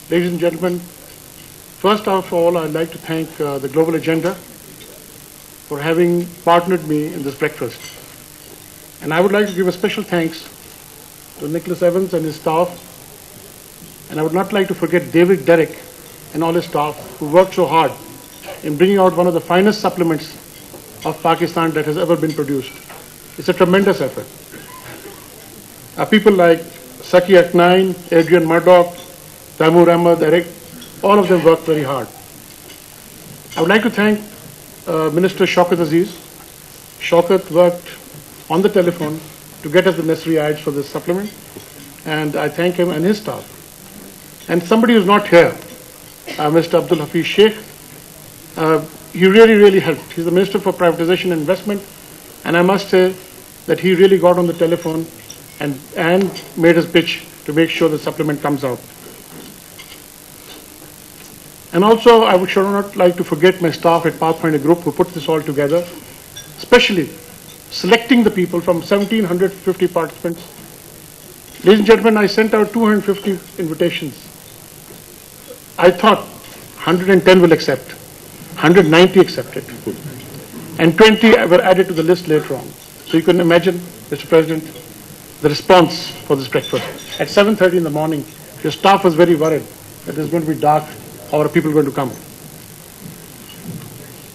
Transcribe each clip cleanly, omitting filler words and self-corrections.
Ladies and gentlemen, first of all, I'd like to thank the Global Agenda for having partnered me in this breakfast. And I would like to give a special thanks to Nicholas Evans and his staff. And I would not like to forget David Derrick and all his staff who worked so hard in bringing out one of the finest supplements of Pakistan that has ever been produced. It's a tremendous effort. People like Saki Aknain, Adrian Murdoch, Taimur Ahmad, Eric, all of them worked very hard. I would like to thank Minister Shaukat Aziz. Shaukat worked on the telephone to get us the necessary ads for this supplement, and I thank him and his staff. And somebody who's not here, Mr. Abdul Hafiz Sheikh, he really helped. He's the Minister for Privatization and Investment, and I must say that he really got on the telephone and made his pitch to make sure the supplement comes out. And also, I would sure not like to forget my staff at Pathfinder Group who put this all together, especially selecting the people from 1,750 participants. Ladies and gentlemen, I sent out 250 invitations. I thought 110 will accept, 190 accepted, and 20 were added to the list later on. So you can imagine, Mr. President, the response for this breakfast. At 7:30 in the morning, your staff was very worried that it's going to be dark. How are people going to come?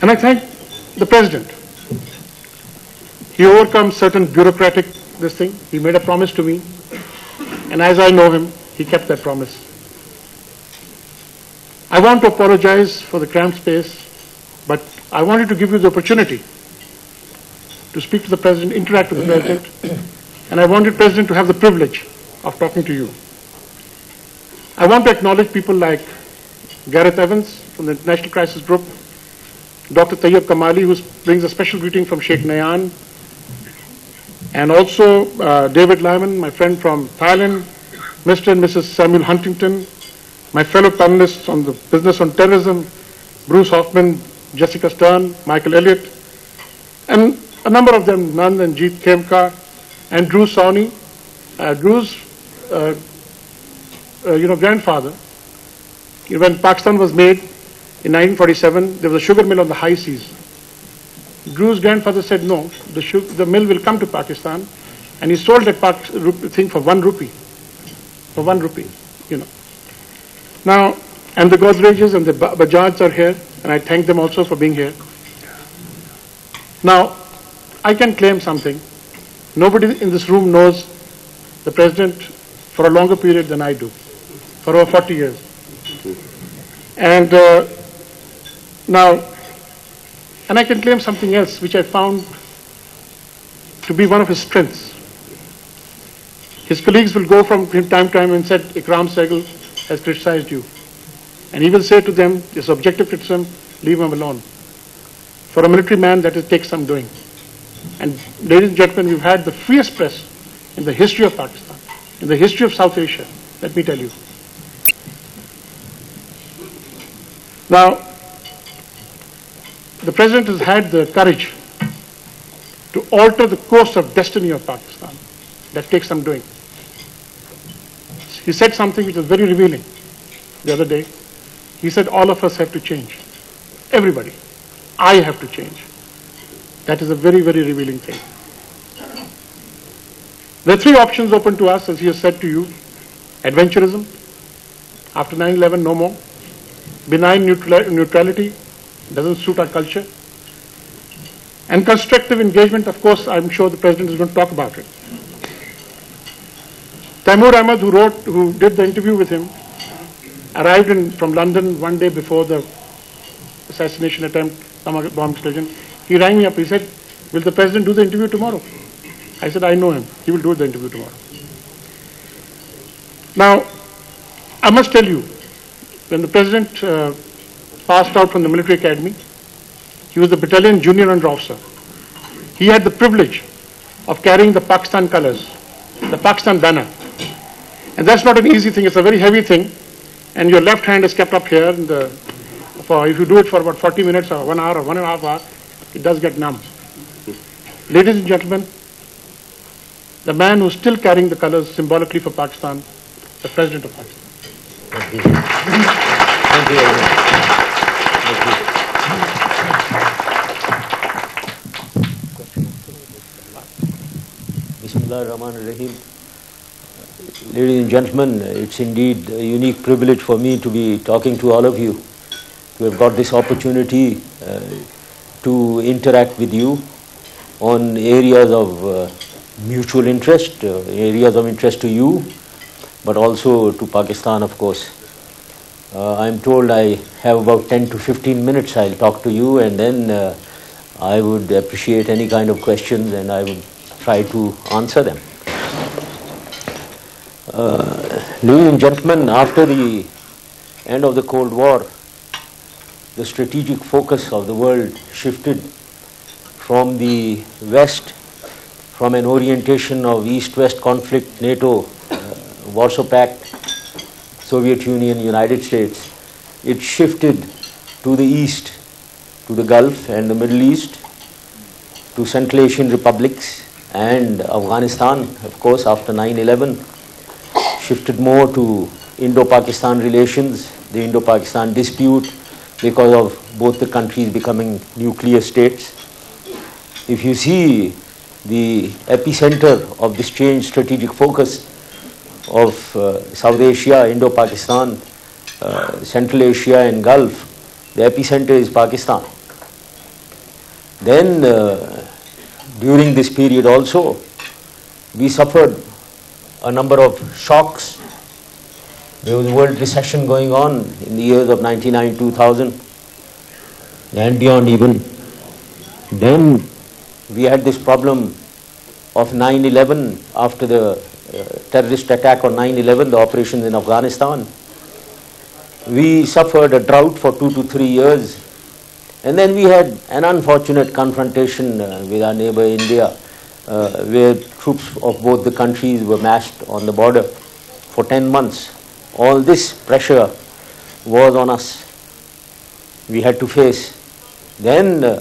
And I thank the President. He overcome certain bureaucratic this thing. He made a promise to me, and as I know him, he kept that promise. I want to apologize for the cramped space, but I wanted to give you the opportunity to speak to the President, interact with the President, and I wanted the President to have the privilege of talking to you. I want to acknowledge people like Gareth Evans from the International Crisis Group, Dr. Tayyab Kamali, who brings a special greeting from Sheikh Nayan, and also David Lyman, my friend from Thailand, Mr. and Mrs. Samuel Huntington, my fellow panelists on the business on terrorism, Bruce Hoffman, Jessica Stern, Michael Elliott, and a number of them, Nand and Jeet Khemka, and Drew Sawney. Drew's grandfather, when Pakistan was made in 1947, there was a sugar mill on the high seas. Drew's grandfather said, no, the mill will come to Pakistan, and he sold that thing for 1 rupee. For 1 rupee, Now, and the Godrejas and the Bajads are here, and I thank them also for being here. Now, I can claim something. Nobody in this room knows the President for a longer period than I do, for over 40 years. And and I can claim something else which I found to be one of his strengths. His colleagues will go from time to time and said, Ikram Sehgal has criticized you. And he will say to them, this objective criticism, leave him alone. For a military man, that takes some doing. And ladies and gentlemen, we've had the freest press in the history of Pakistan, in the history of South Asia, let me tell you. Now, the President has had the courage to alter the course of destiny of Pakistan. That takes some doing. He said something which was very revealing the other day. He said, all of us have to change. Everybody. I have to change. That is a very revealing thing. There are 3 options open to us, as he has said to you. Adventurism. After 9/11, no more. Benign neutrality. Doesn't suit our culture. And constructive engagement, of course, I'm sure the President is going to talk about it. Taimur Ahmad, who did the interview with him, arrived from London one day before the assassination attempt, bomb explosion. He rang me up. He said, will the President do the interview tomorrow? I said, I know him. He will do the interview tomorrow. Now, I must tell you, when the President passed out from the military academy, he was the battalion junior under officer. He had the privilege of carrying the Pakistan colors, the Pakistan banner. And that's not an easy thing. It's a very heavy thing. And your left hand is kept up here. And if you do it for about 40 minutes or 1 hour or 1.5 hours, it does get numb. Ladies and gentlemen, the man who's still carrying the colors symbolically for Pakistan, the President of Pakistan. Thank you. Thank you very much. Thank you. Bismillahir-Rahmanir-Rahim. Ladies and gentlemen, it's indeed a unique privilege for me to be talking to all of you, to have got this opportunity to interact with you on areas of mutual interest, areas of interest to you, but also to Pakistan, of course. I'm told I have about 10 to 15 minutes. I'll talk to you, and then I would appreciate any kind of questions, and I would try to answer them. Ladies and gentlemen, after the end of the Cold War, the strategic focus of the world shifted from the West, from an orientation of East-West conflict, NATO, Warsaw Pact, Soviet Union, United States. It shifted to the East, to the Gulf and the Middle East, to Central Asian republics and Afghanistan, of course, after 9/11, shifted more to Indo-Pakistan relations, the Indo-Pakistan dispute, because of both the countries becoming nuclear states. If you see the epicenter of this changed strategic focus of South Asia, Indo-Pakistan, Central Asia and Gulf, the epicenter is Pakistan. Then during this period also, we suffered a number of shocks. There was a world recession going on in the years of 99-2000 and beyond even. Then we had this problem of 9/11, after the terrorist attack on 9/11, the operations in Afghanistan. We suffered a drought for 2 to 3 years, and then we had an unfortunate confrontation with our neighbor India, where troops of both the countries were massed on the border for 10 months. All this pressure was on us. We had to face. Then,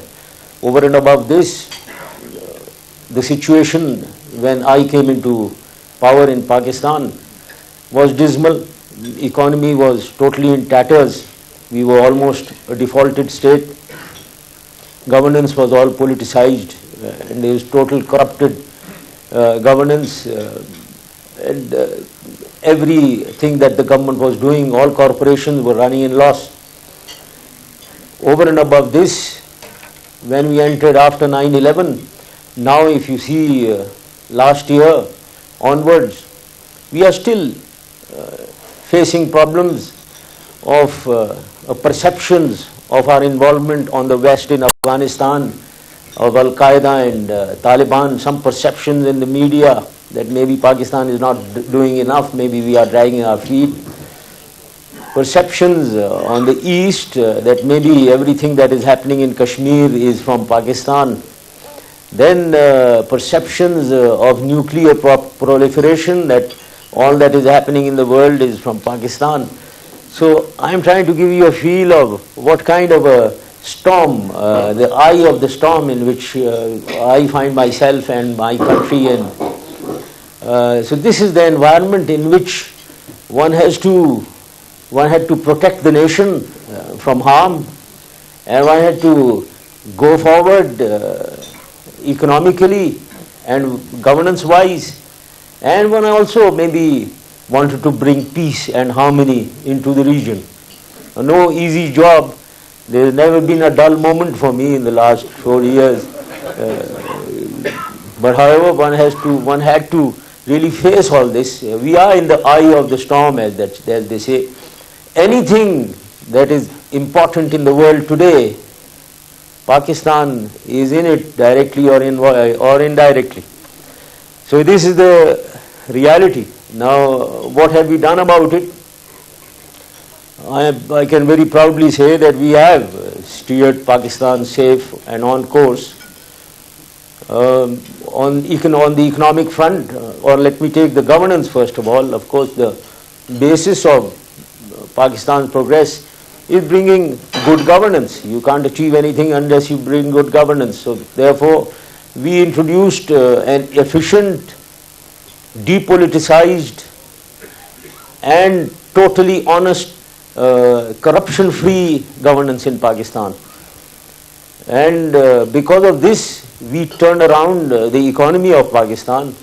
over and above this, the situation when I came into power in Pakistan was dismal. The economy was totally in tatters. We were almost a defaulted state. Governance was all politicized, and there was total corrupted governance. And everything that the government was doing, all corporations were running in loss. Over and above this, when we entered after 9/11, now if you see last year onwards, we are still facing problems of perceptions of our involvement on the West in Afghanistan, of Al-Qaeda and Taliban, some perceptions in the media that maybe Pakistan is not doing enough, maybe we are dragging our feet. Perceptions on the East that maybe everything that is happening in Kashmir is from Pakistan. Then perceptions of nuclear proliferation, that all that is happening in the world is from Pakistan. So I am trying to give you a feel of what kind of a storm, the eye of the storm in which I find myself and my country in. So this is the environment in which one had to protect the nation from harm, and one had to go forward economically and governance-wise, and one also maybe wanted to bring peace and harmony into the region. No easy job. There has never been a dull moment for me in the last 4 years. But however, one had to really face all this. We are in the eye of the storm, as they say. Anything that is important in the world today, Pakistan is in it directly or indirectly. So this is the reality. Now, what have we done about it? I can very proudly say that we have steered Pakistan safe and on course. On the economic front, or let me take the governance first of all. Of course, the basis of Pakistan's progress is bringing good governance. You can't achieve anything unless you bring good governance. So therefore, we introduced an efficient, depoliticized and totally honest, corruption-free governance in Pakistan. And because of this, we turned around the economy of Pakistan.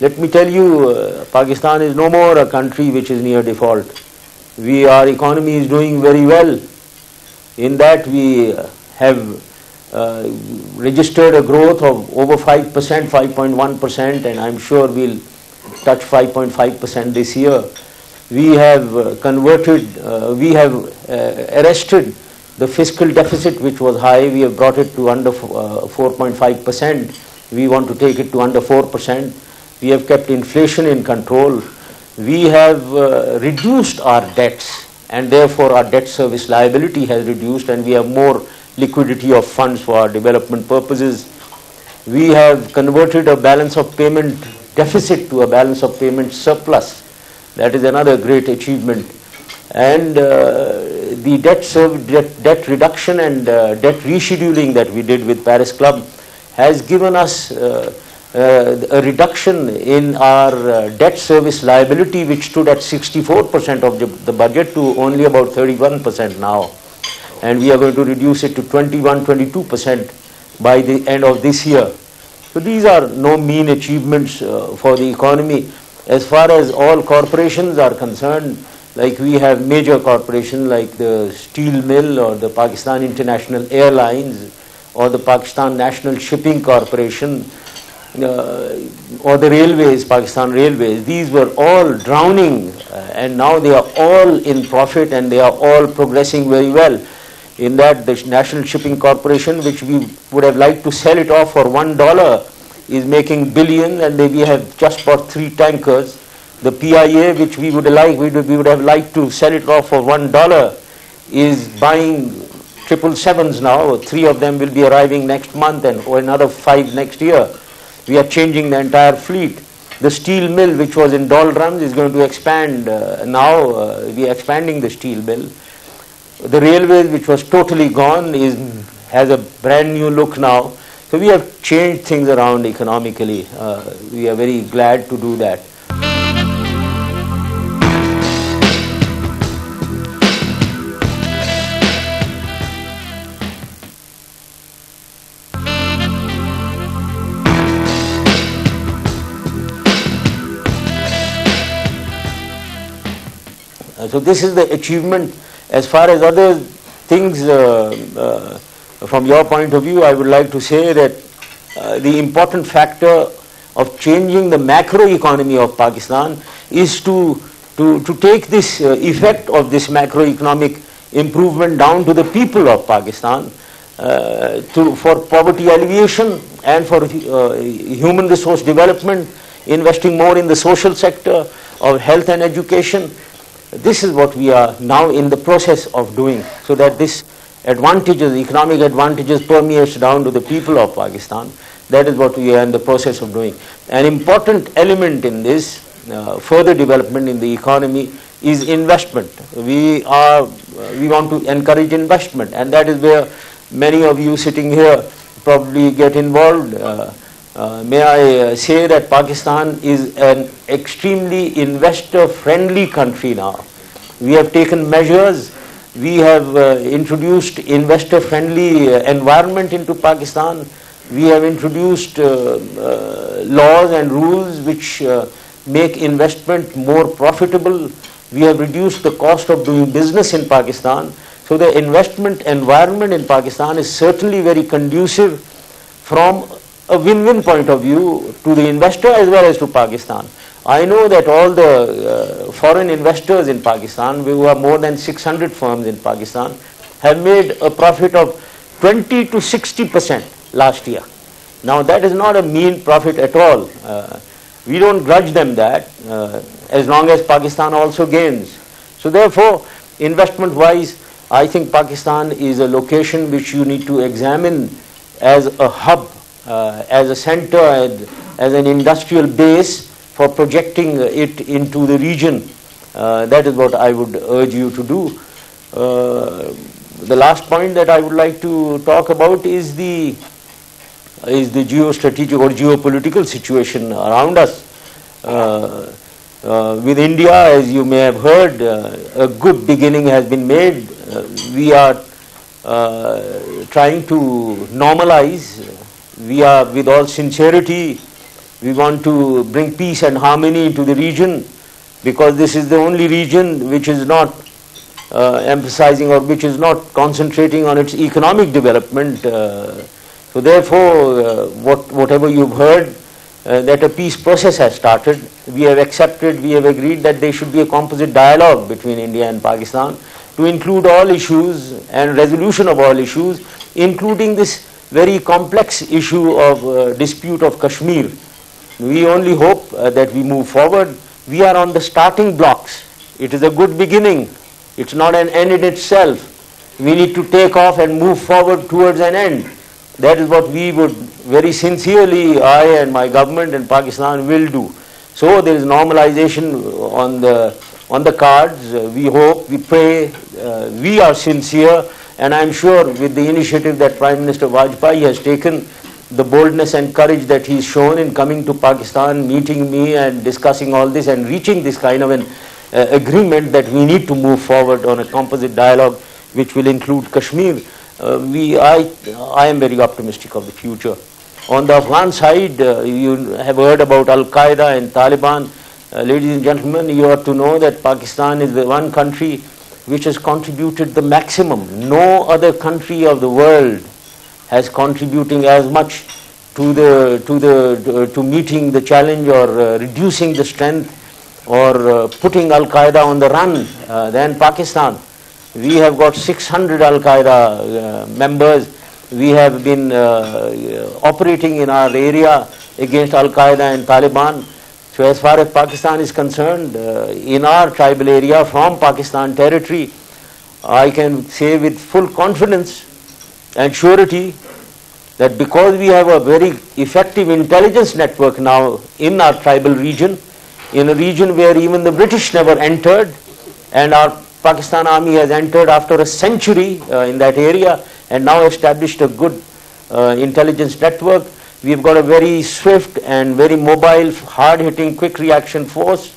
Let me tell you, Pakistan is no more a country which is near default. Our economy is doing very well. In that we have registered a growth of over 5%, 5.1%, and I'm sure we'll touch 5.5% this year. We have arrested the fiscal deficit, which was high. We have brought it to under 4.5%. We want to take it to under 4%. We have kept inflation in control. We have reduced our debts, and therefore our debt service liability has reduced, and we have more liquidity of funds for our development purposes. We have converted a balance of payment deficit to a balance of payment surplus. That is another great achievement. And the debt reduction and debt rescheduling that we did with Paris Club has given us a reduction in our debt service liability, which stood at 64% of the budget, to only about 31% now. And we are going to reduce it to 21-22% by the end of this year. So these are no mean achievements for the economy. As far as all corporations are concerned, like we have major corporations like the steel mill or the Pakistan International Airlines or the Pakistan National Shipping Corporation, or the railways, Pakistan Railways. These were all drowning, and now they are all in profit, and they are all progressing very well. In that, the National Shipping Corporation, which we would have liked to sell it off for $1, is making billions, and we have just bought 3 tankers. The PIA, which we would have liked to sell it off for $1, is buying 777s now. 3 of them will be arriving next month, and another 5 next year. We are changing the entire fleet. The steel mill, which was in doldrums, is going to expand now. We are expanding the steel mill. The railways, which was totally gone, has a brand new look now. So we have changed things around economically. We are very glad to do that. So this is the achievement. As far as other things from your point of view, I would like to say that the important factor of changing the macro economy of Pakistan is to take this effect of this macroeconomic improvement down to the people of Pakistan, for poverty alleviation and for human resource development, investing more in the social sector of health and education. This is what we are now in the process of doing, so that this economic advantages permeates down to the people of Pakistan. That is what we are in the process of doing. An important element in this further development in the economy is investment. We want to encourage investment, and that is where many of you sitting here probably get involved. May I say that Pakistan is an extremely investor-friendly country now. We have taken measures. We have introduced investor-friendly environment into Pakistan. We have introduced laws and rules which make investment more profitable. We have reduced the cost of doing business in Pakistan. So the investment environment in Pakistan is certainly very conducive from a win-win point of view to the investor as well as to Pakistan. I know that all the foreign investors in Pakistan, who are more than 600 firms in Pakistan, have made a profit of 20 to 60% last year. Now that is not a mean profit at all. We don't grudge them that, as long as Pakistan also gains. So therefore, investment-wise, I think Pakistan is a location which you need to examine as a hub, as a center, as an industrial base for projecting it into the region. That is what I would urge you to do. The last point that I would like to talk about is the geostrategic or geopolitical situation around us. With India, as you may have heard, a good beginning has been made. We are trying to normalize. We are, with all sincerity, we want to bring peace and harmony into the region, because this is the only region which is not emphasizing or which is not concentrating on its economic development. So therefore, whatever you've heard, that a peace process has started. We have accepted, we have agreed that there should be a composite dialogue between India and Pakistan to include all issues and resolution of all issues, including this very complex issue of dispute of Kashmir. We only hope that we move forward. We are on the starting blocks. It is a good beginning. It's not an end in itself. We need to take off and move forward towards an end. That is what we would very sincerely, I and my government and Pakistan will do. So there is normalization on the cards. We hope, we pray, we are sincere, and I am sure with the initiative that Prime Minister Vajpayee has taken, the boldness and courage that he's shown in coming to Pakistan, meeting me and discussing all this and reaching this kind of an agreement that we need to move forward on a composite dialogue which will include Kashmir. I am very optimistic of the future. On the Afghan side, you have heard about Al-Qaeda and Taliban. Ladies and gentlemen, you ought to know that Pakistan is the one country which has contributed the maximum. No other country of the world has contributing as much to meeting the challenge or reducing the strength or putting Al-Qaeda on the run than Pakistan. We have got 600 Al-Qaeda members. We have been operating in our area against Al-Qaeda and Taliban. So as far as Pakistan is concerned, in our tribal area from Pakistan territory, I can say with full confidence and surety that because we have a very effective intelligence network now in our tribal region, in a region where even the British never entered, and our Pakistan Army has entered after a century in that area and now established a good intelligence network. We've got a very swift and very mobile, hard-hitting, quick reaction force.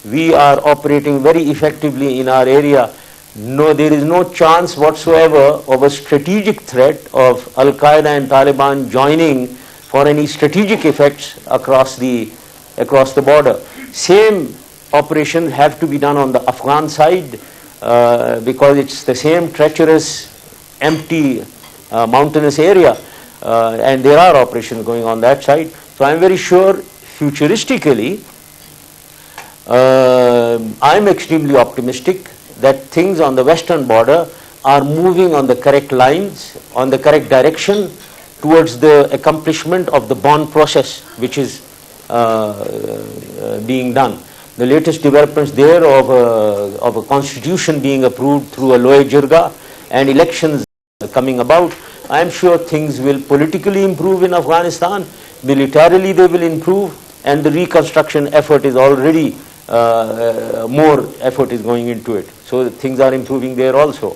We are operating very effectively in our area. No, there is no chance whatsoever of a strategic threat of Al-Qaeda and Taliban joining for any strategic effects across the border. Same operations have to be done on the Afghan side because it's the same treacherous, empty, mountainous area, and there are operations going on that side. So I'm very sure futuristically, I'm extremely optimistic that things on the western border are moving on the correct lines, on the correct direction towards the accomplishment of the Bonn process which is being done. The latest developments there of a constitution being approved through a Loe Jirga and elections coming about, I am sure things will politically improve in Afghanistan, militarily they will improve, and the reconstruction effort is already, more effort is going into it. So things are improving there also.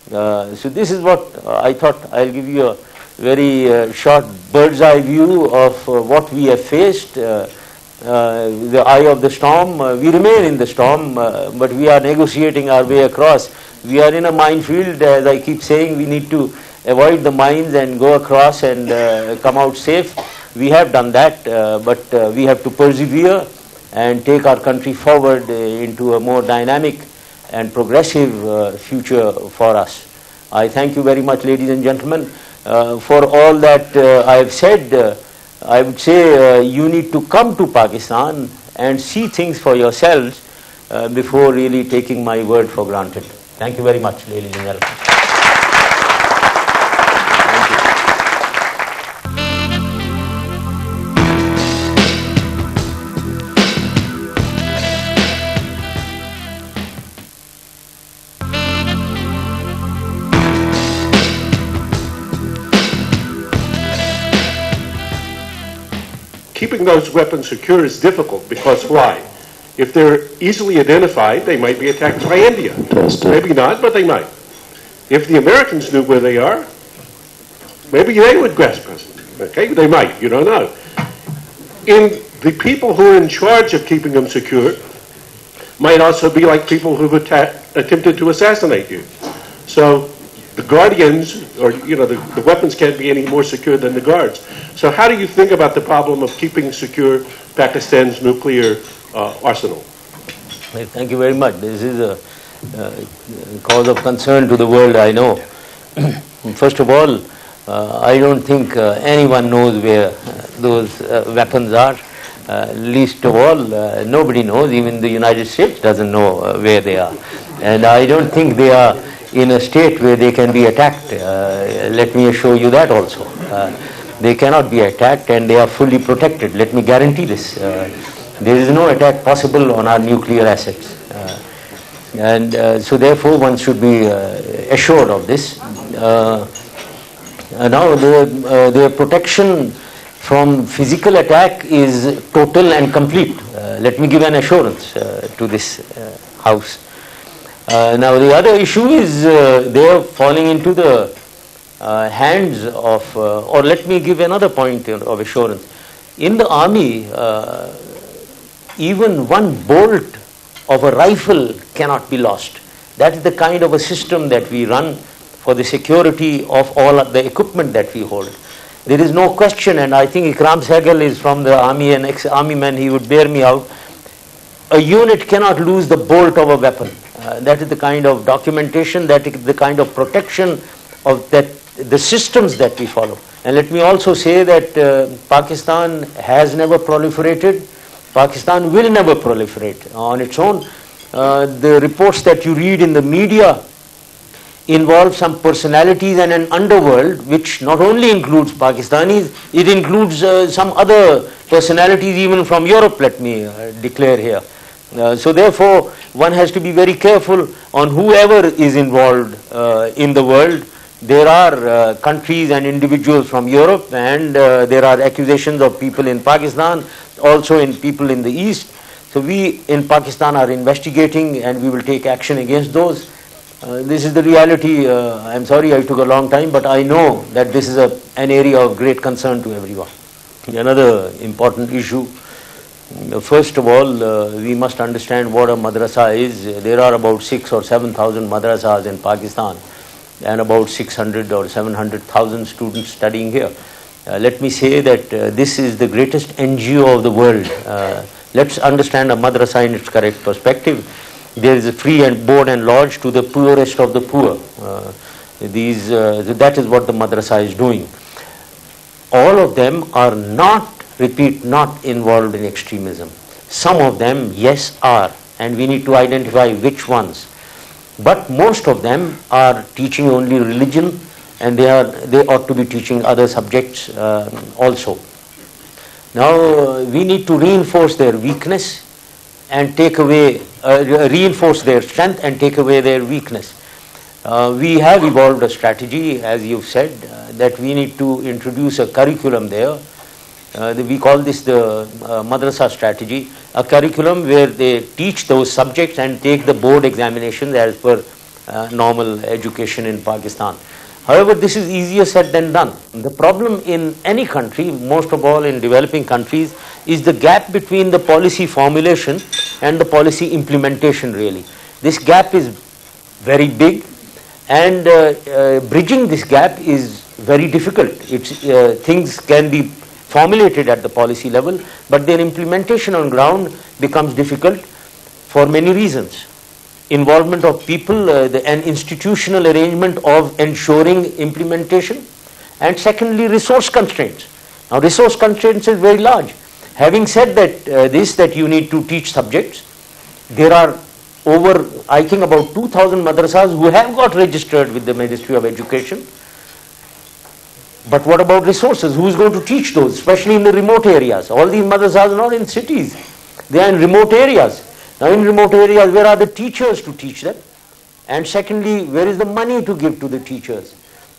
So this is what I thought I'll give you a very short bird's eye view of what we have faced. The eye of the storm, we remain in the storm, but we are negotiating our way across. We are in a minefield, as I keep saying, we need to avoid the mines and go across and come out safe. We have done that, but we have to persevere and take our country forward into a more dynamic and progressive future for us. I thank you very much, ladies and gentlemen. For all that I have said, I would say you need to come to Pakistan and see things for yourselves before really taking my word for granted. Thank you very much, ladies and gentlemen. Keeping those weapons secure is difficult because why? If they're easily identified, they might be attacked by India. Maybe not, but they might. If the Americans knew where they are, maybe they would grasp us. Okay, they might, you don't know. In the people who are in charge of keeping them secure, might also be like people who've attempted to assassinate you. So the guardians, or the weapons can't be any more secure than the guards. So how do you think about the problem of keeping secure Pakistan's nuclear arsenal? Well, thank you very much. This is a cause of concern to the world, I know. First of all, I don't think anyone knows where those weapons are. Least of all, nobody knows, even the United States doesn't know where they are. And I don't think they are in a state where they can be attacked. Let me assure you that also. They cannot be attacked and they are fully protected. Let me guarantee this. There is no attack possible on our nuclear assets. So therefore one should be assured of this. Now their protection from physical attack is total and complete. Let me give an assurance to this House. Now the other issue is they are falling into the hands of, or let me give another point of assurance. In the army, even one bolt of a rifle cannot be lost. That is the kind of a system that we run for the security of all of the equipment that we hold. There is no question, and I think Ikram Sehgal is from the army, an ex-army man, he would bear me out. A unit cannot lose the bolt of a weapon. That is the kind of documentation, that is the kind of protection of that, the systems that we follow. And let me also say that Pakistan has never proliferated. Pakistan will never proliferate on its own. The reports that you read in the media involve some personalities and an underworld which not only includes Pakistanis, it includes some other personalities even from Europe, let me declare here. So therefore, one has to be very careful on whoever is involved in the world. There are countries and individuals from Europe, and there are accusations of people in Pakistan, also in people in the East. So we in Pakistan are investigating, and we will take action against those. This is the reality. I'm sorry I took a long time, but I know that this is an area of great concern to everyone. Another important issue. First of all, we must understand what a madrasa is. There are about 6,000 or 7,000 madrasas in Pakistan, and about 600 or 700,000 students studying here. Let me say that this is the greatest NGO of the world. Let's understand a madrasa in its correct perspective. There is a free and board and lodge to the poorest of the poor. That is what the madrasa is doing. All of them are not involved in extremism. Some of them, yes, are, and we need to identify which ones. But most of them are teaching only religion, and they ought to be teaching other subjects also. Now we need to reinforce their weakness and take away, reinforce their strength and take away their weakness. We have evolved a strategy, as you've said, that we need to introduce a curriculum there. We call this the Madrasa strategy, a curriculum where they teach those subjects and take the board examinations as per normal education in Pakistan. However, this is easier said than done. The problem in any country, most of all in developing countries, is the gap between the policy formulation and the policy implementation, really. This gap is very big, and bridging this gap is very difficult. Things can be formulated at the policy level, but their implementation on ground becomes difficult for many reasons. Involvement of people, an institutional arrangement of ensuring implementation, and secondly, resource constraints. Now, resource constraints is very large. Having said that, that you need to teach subjects, there are over, I think, about 2,000 madrasas who have got registered with the Ministry of Education. But what about resources? Who is going to teach those, especially in the remote areas? All these madrasas are not in cities. They are in remote areas. Now in remote areas, where are the teachers to teach them? And secondly, where is the money to give to the teachers?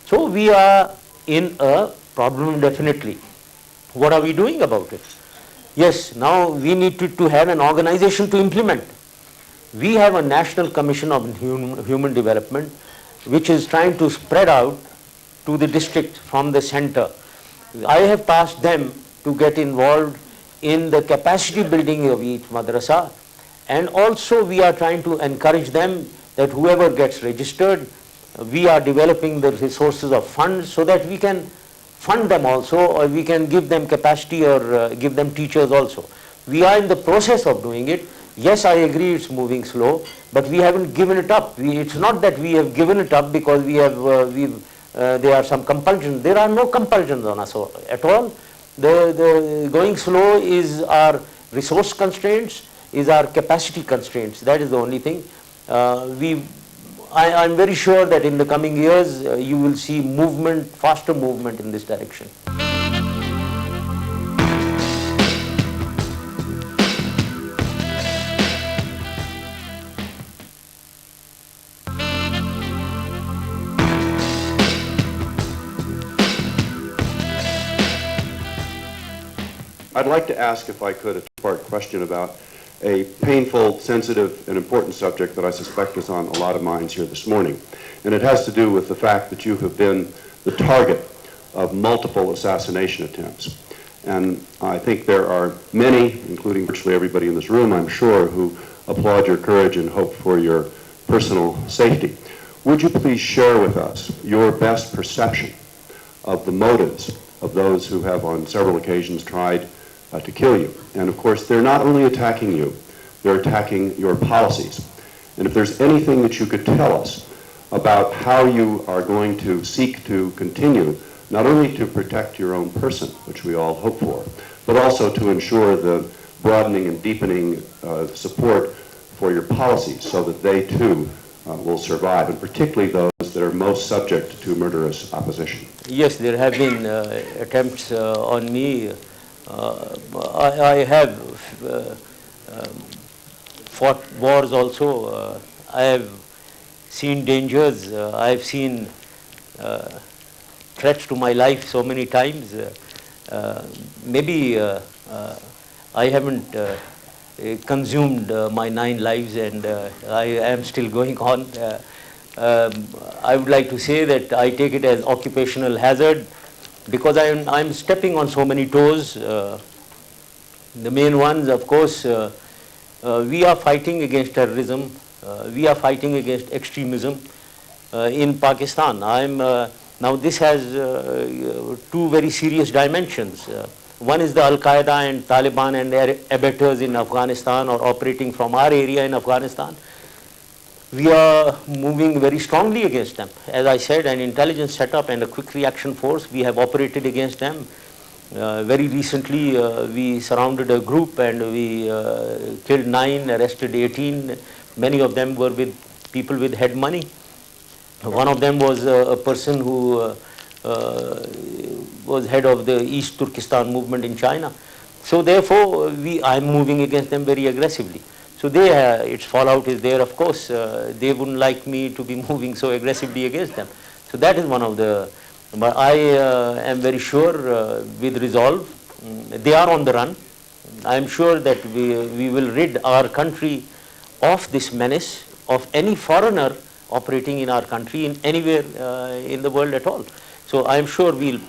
So we are in a problem, definitely. What are we doing about it? Yes, now we need to have an organization to implement. We have a National Commission of Human Development, which is trying to spread out to the district from the center. I have tasked them to get involved in the capacity building of each madrasa And also we are trying to encourage them that whoever gets registered, we are developing the resources of funds so that we can fund them also, or we can give them capacity, or give them teachers also. We are in the process of doing it. Yes, I agree it's moving slow, but we haven't given it up. It's not that we have given it up because there are some compulsions. There are no compulsions on us at all. The going slow is our resource constraints, is our capacity constraints. That is the only thing. I'm very sure that in the coming years you will see movement, faster movement in this direction. I'd like to ask, if I could, a two-part question about a painful, sensitive, and important subject that I suspect is on a lot of minds here this morning. And it has to do with the fact that you have been the target of multiple assassination attempts. And I think there are many, including virtually everybody in this room, I'm sure, who applaud your courage and hope for your personal safety. Would you please share with us your best perception of the motives of those who have on several occasions tried to kill you? And of course, they're not only attacking you, they're attacking your policies. And if there's anything that you could tell us about how you are going to seek to continue, not only to protect your own person, which we all hope for, but also to ensure the broadening and deepening support for your policies so that they too will survive, and particularly those that are most subject to murderous opposition. Yes, there have been attempts on me. I have fought wars also. I have seen dangers. I have seen threats to my life so many times. Maybe I haven't consumed my 9 lives, and I am still going on. I would like to say that I take it as occupational hazard because I'm stepping on so many toes. The main ones, of course, we are fighting against terrorism. We are fighting against extremism in Pakistan. Now this has 2 very serious dimensions. One is the Al-Qaeda and Taliban and their abettors in Afghanistan, or operating from our area in Afghanistan. We are moving very strongly against them. As I said, an intelligence setup and a quick reaction force, we have operated against them. Very recently, we surrounded a group and we killed 9, arrested 18. Many of them were with people with head money. One of them was a person who was head of the East Turkestan movement in China. So therefore, I'm moving against them very aggressively. So its fallout is there, of course. They wouldn't like me to be moving so aggressively against them. So that is one of the, but I am very sure with resolve. They are on the run. I am sure that we will rid our country of this menace of any foreigner operating in our country in anywhere in the world at all. So I am sure we'll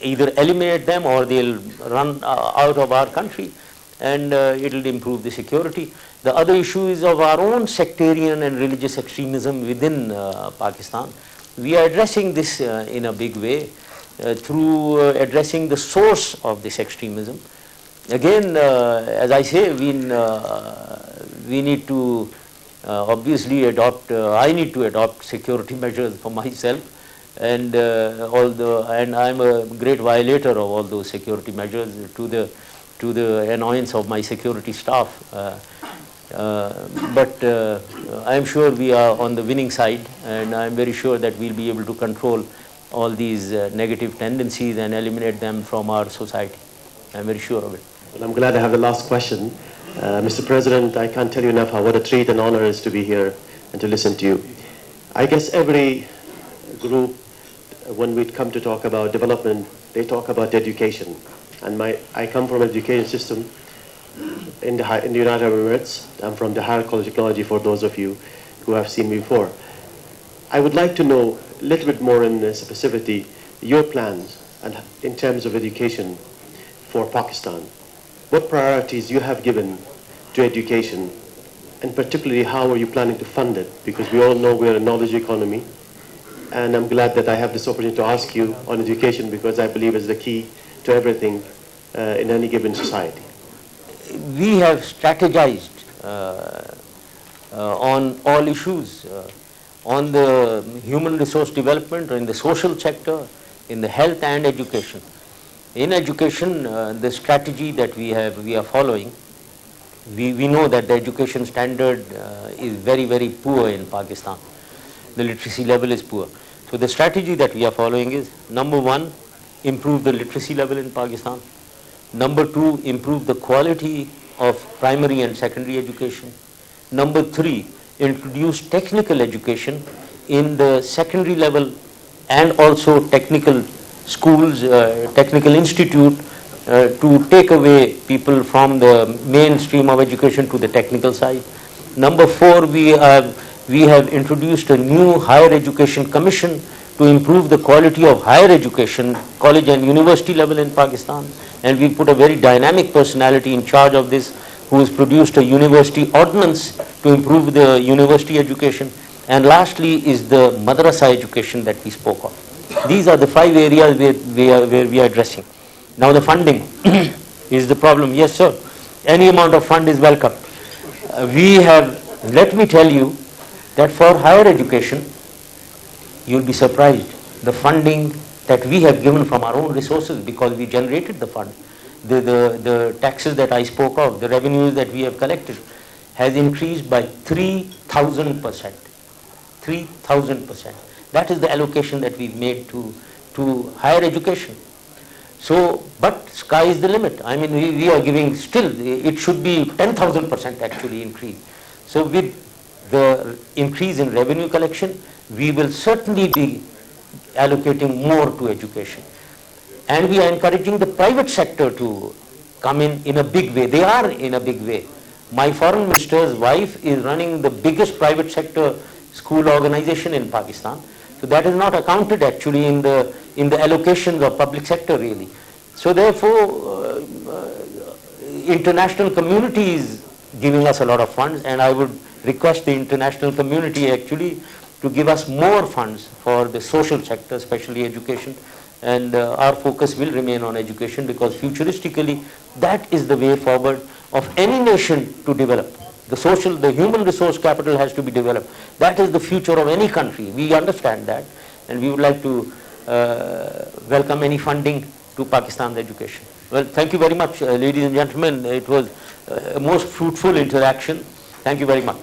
either eliminate them or they'll run out of our country, and it'll improve the security. The other issue is of our own sectarian and religious extremism within Pakistan. We are addressing this in a big way through addressing the source of this extremism. Again, as I say, we need to obviously adopt, I need to adopt security measures for myself, and I'm a great violator of all those security measures to the annoyance of my security staff. But I'm sure we are on the winning side, and I'm very sure that we'll be able to control all these negative tendencies and eliminate them from our society. I'm very sure of it. Well, I'm glad I have the last question. Mr. President, I can't tell you enough what a treat and honor it is to be here and to listen to you. I guess every group, when we come to talk about development, they talk about education. And I come from an education system in the United Arab Emirates. I'm from the Higher College of Technology, for those of you who have seen me before. I would like to know a little bit more in specificity your plans and in terms of education for Pakistan. What priorities you have given to education and particularly how are you planning to fund it? Because we all know we're a knowledge economy, and I'm glad that I have this opportunity to ask you on education, because I believe it's the key to everything in any given society. We have strategized on all issues, on the human resource development, or in the social sector, in the health and education. In education, the strategy that we are following, we know that the education standard is very, very poor in Pakistan. The literacy level is poor. So the strategy that we are following is, number one, improve the literacy level in Pakistan. Number two, improve the quality of primary and secondary education. Number three, introduce technical education in the secondary level and also technical schools, technical institute, to take away people from the mainstream of education to the technical side. Number four, we have introduced a new higher education commission to improve the quality of higher education, college and university level in Pakistan. And we put a very dynamic personality in charge of this, who has produced a university ordinance to improve the university education. And lastly is the Madrasa education that we spoke of. These are the 5 areas where we are addressing. Now the funding is the problem. Yes, sir. Any amount of fund is welcome. Let me tell you that for higher education, you'll be surprised. The funding that we have given from our own resources, because we generated the fund, the taxes that I spoke of, the revenues that we have collected, has increased by 3,000%. 3,000%. That is the allocation that we've made to higher education. So, but sky is the limit. I mean, we are giving still, it should be 10,000% actually increase. So with the increase in revenue collection, we will certainly be allocating more to education. And we are encouraging the private sector to come in a big way. They are in a big way. My foreign minister's wife is running the biggest private sector school organization in Pakistan. So that is not accounted actually in the allocations of public sector really. So therefore, international community is giving us a lot of funds, and I would request the international community actually to give us more funds for the social sector, especially education. And our focus will remain on education, because futuristically that is the way forward of any nation to develop. The human resource capital has to be developed. That is the future of any country. We understand that, and we would like to welcome any funding to Pakistan's education. Well, thank you very much, ladies and gentlemen. It was a most fruitful interaction. Thank you very much.